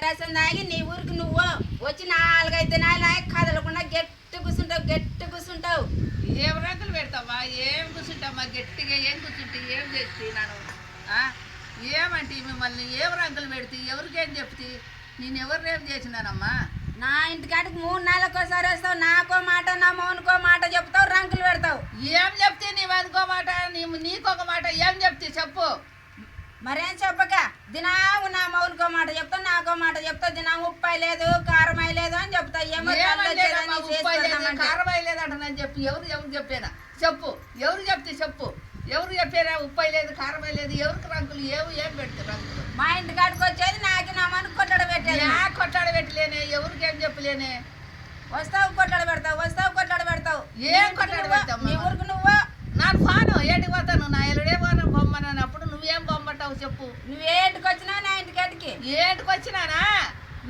రసం తాగి నీ ఊరికి నువ్వు వచ్చి 4-5 దినాలు కదలకుండా గట్టి కూర్చుంటావు. ఏం రంగులు పెడతావా? ఏం కూర్చుంటావా? గట్టిగా ఏం కూర్చుంటే ఏం చేస్తే నన్ను ఏమంటే మిమ్మల్ని ఏం రంగులు పెడితే ఎవరికేం చెప్తే నేను ఎవరినేం చేసినానమ్మా? నా ఇంటికాడికి 3 నెలలకోసారి వస్తావు. నాకో మాట నా మౌనికో మాట చెప్తావు, రంకులు పెడతావు. ఏం చెప్తే నీవనుకో మాట నీకొక మాట ఏం చెప్తే చెప్పు. మరేం చెప్పక దినాము నా మౌనికో మాట చెప్తావు, నాకో మాట చెప్తావు. దినం ఉప్పు లేదు కారం లేదు అని చెప్తావు. కారం లేదంటని చెప్పి ఎవరు చెప్పానా చెప్పు. ఎవరు చెప్తే చెప్పు. ఎవరు చెప్పారా ఉప్పు లేదు కారం లేదు? ఎవరికి రంగులు ఏం పెడతారు రంగులు? మా ఇంటికాడికి వచ్చేది నాకు నా మను కొట్టడ పెట్టేది. కొట్టాడ పెట్టలేనే, ఎవరికేం చెప్పలేనే. వస్తావు కొట్టడ పెడతావు. ఏం కొట్టాడ పెడతావు? నీ ఊరికి నువ్వు నాకు ఫాను ఏంటికి పోతాను? నా ఎల్లుడే పోను బొమ్మనప్పుడు నువ్వేం బొమ్మంటావు చెప్పు. నువ్వేంటికి వచ్చినా నా ఇంటికాడికి ఏంటికి వచ్చినానా?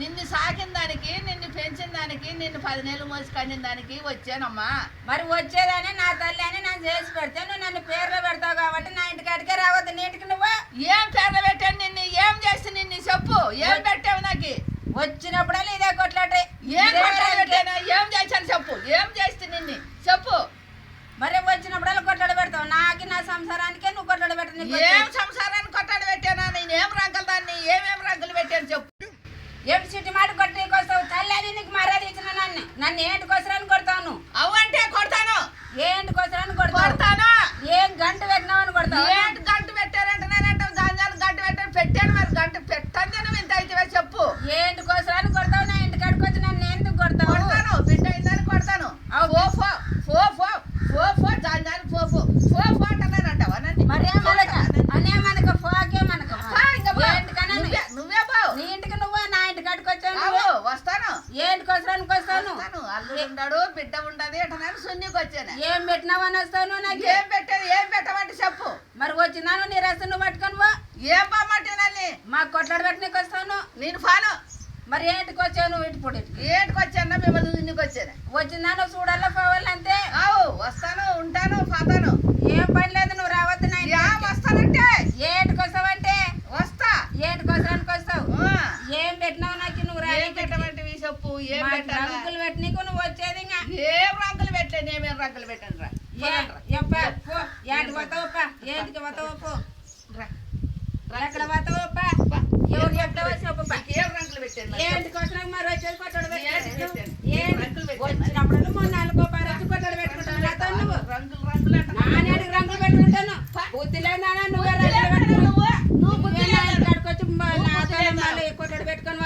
నిన్ను సాకిన దానికి, నిన్ను పెంచిన దానికి, నిన్ను 10 నెలలు మోసి కన్నిన దానికి వచ్చానమ్మా. మరి వచ్చేదాన్ని నా తల్లి అని నన్ను చేసి పెడితే నువ్వు నన్ను పేర్లో పెడతావు కాబట్టి నా ఇంటికాడికే రావద్దు. నీటికి నువ్వు ఏం పేర్లు పెట్టాను? నిన్ను ఏం చేస్తే నిన్ను చెప్పు. ఏం పెట్టావు నాకు? వచ్చినప్పుడల్లా ఇదే కొట్లాట. ఏం కొట్లాడ పెట్టాను? ఏం చేశాను చెప్పు. ఏం చేస్తే నిన్ను చెప్పు. మరి వచ్చినప్పుడల్లా కొట్లాడ పెడతావు. నాకు నా సంసారానికే నువ్వు కొట్లాడ పెట్టను. ఏం సంసారాన్ని కొట్లాడ పెట్టానా? నేను ఏం రంగులు దాన్ని ఏమేం రంగులు పెట్టాను చెప్పు. ఏం చిట్టి మాట కొట్టేకి వస్తావు? తల్లి అని నీకు మర్యాద ఇచ్చిన నన్ను ఏంటికోసరాని కొడతావు? నువ్వు అవంటే కొడతాను. ఏంటికోసరాని కొడతాను? ఏం గంట పెట్టినావు అని కొడతావు? ఏంటి గంట పెట్టారంటే నేనంటావు గంజాలు గంట పెట్టాను. మరి గంట పెట్టండి నువ్వు ఇంత అయితే చెప్పు. ఏంటికోసరాని కొడతావు? నా ఇంటికాడికి వచ్చి నన్ను ఎందుకు కొడతావు? కొడతాను, బిడ్డ అయిందని కొడతాను. జాంజాలు ఫో అంటున్నారంటావా నన్ను? మరి అనే మనకు ఫోకే మనకు నువ్వే బావు. నీ ఇంటికి నువ్వు నా ఇంటికాడికి వచ్చావు. వస్తాను. ఏంటికోసరానికి వస్తాను? అల్లుడు ఉన్నాడు, బిడ్డ ఉండదు ఎటనని సున్నికి వచ్చాను. ఏం పెట్టినావని వస్తాను? నాకు ఏం పెట్టాను? ఏం పెట్టమంటే చెప్పు. మరి వచ్చినాను నీ రసం నువ్వు పట్టుకొని పో. ఏం బామ్మంటేనని మాకు కొట్లాడ పెట్టినకి వస్తాను. నేను ఫాను. మరి ఏంటికి వచ్చావు నువ్వు? ఇటుపొడి ఏంటికి వచ్చాను? మిమ్మల్ని సున్నికి వచ్చాను. వచ్చిందాను చూడాలా పోవాలంతే. వస్తాను, ఉంటాను, పోతాను. ఏం పని లేదు, నువ్వు రావద్దు. వస్తానంటే ఏంటికి వస్తావంటే వస్తా. ఏంటికోసరానికి వస్తావు? ఏం పెట్టినావు నాకు? నువ్వు ఏం పెట్టమంటే చెప్పు. ఏం పెట్టాను? రంగులు పెట్టినకు నువ్వు వచ్చేది. ఇంకా ఏం రంగులు పెట్టలేను. ఏమేం రంగులు పెట్టాను రా. ఏంటికి పోతావప్ప? ఏంటికి పోతావప్పు? ఎక్కడ పోతావప్ప? ఎవరు చెప్తావో చెప్పు. ఏం రంగులు పెట్టాను? ఏంటికోసరం మరి వచ్చేది కొట్టడు వచ్చినప్పుడు 3 నెలలకు వచ్చి కొట్టడు పెట్టుకుంటాను. నువ్వు నానేడికి రంగులు పెట్టుకుంటాను. బుద్ధి లేదా? నువ్వే రంగులు పెట్టుకున్నావు. కొట్టడు పెట్టుకొని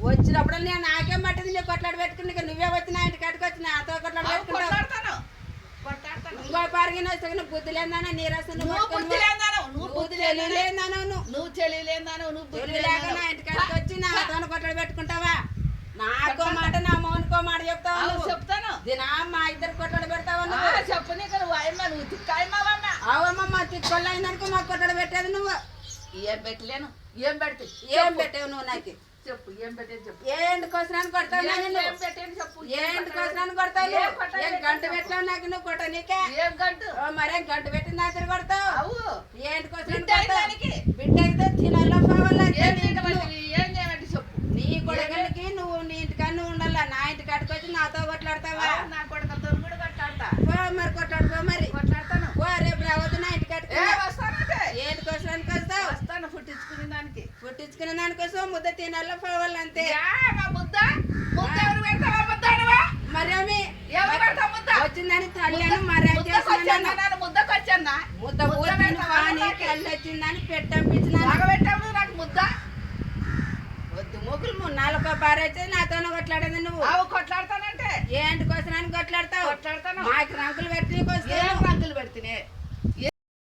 వచ్చినప్పుడు నేను నాకేం పట్టింది? నేను కొట్లాడి పెట్టుకుని నువ్వే వచ్చిన ఇంటికాడికి వచ్చి నాతో కొట్లాడి పెట్టుకుంటాను. ఇంకో పారిగిన వస్తే బుద్ధి లేదానా? నీ రసం నా ఇంటికాడికి వచ్చి నాతో కొట్లాడి పెట్టుకుంటావా? నాకో మాట నా మౌనికో మాట చెప్తావు. చెప్తాను. దినా మా ఇద్దరు కొట్లాడి పెడతావు. చెప్పు. నువ్వు తిక్కాయమ్మా. అవమ్మమ్మ తిక్కొల్ల అయిందనుకో మాకు కొట్లాడి పెట్టేది నువ్వు. ఏం పెట్టలేను. ఏం పెడితే ఏం పెట్టావు నువ్వు? నాకు చెప్పు. ఏం పెట్టేది చెప్పు. ఏంటికోసరాన్ని కొడతావు? ఏం పెట్టేది చెప్పు. ఏంటికోసరాన్ని కొడతావు? ఏం గంట పెట్టావు నాకు? నువ్వు కొట్ట నీకే ఏం గంట? మరేం గంట పెట్టి నా దగ్గర కొడతావు? ఏంటికోసరాన్ని బిడ్డ అయితే తినాలా పోవాలా? ఏం చేయమంటే చెప్పు. నీ కొడుకులకి నువ్వు నీ ఇంటికాడ నువ్వు ఉండాలా. నా ఇంటికాడికి వచ్చి నాతో కొట్లాడతావా? నా కొడుకులతో కూడా కొట్లాడతా. మరి కొట్లాడుకో. మరి కొట్లాడతాను. రేపు రావద్దు నా ఇంటికాడికి. వస్తానంటే ఏంటికోసరానికి వస్తావు? వస్తాను. పుట్టించుకునే దానికోసం ముద్ద తినాలా పోవాలి అంతే. ముద్ద ఎవరు పెడతావా? ముద్ద మరేమి ఎవరు పెడతా? ముద్ద వచ్చిందని తల్లి మరే ముద్దకొచ్చాను. ముద్ద తల్లి వచ్చిందని పెట్టంపించిన పెట్టాము నాకు ముద్ద. వద్దు మొగులు 3 నెలలకు భార్య వచ్చేది నాతోనే కొట్లాడేది నువ్వు. కొట్లాడతానంటే ఏంటికోసరానికి కొట్లాడతావు? కొట్లాడతాను. మాకు రంగులు పెట్టి రంగులు పెడితేనే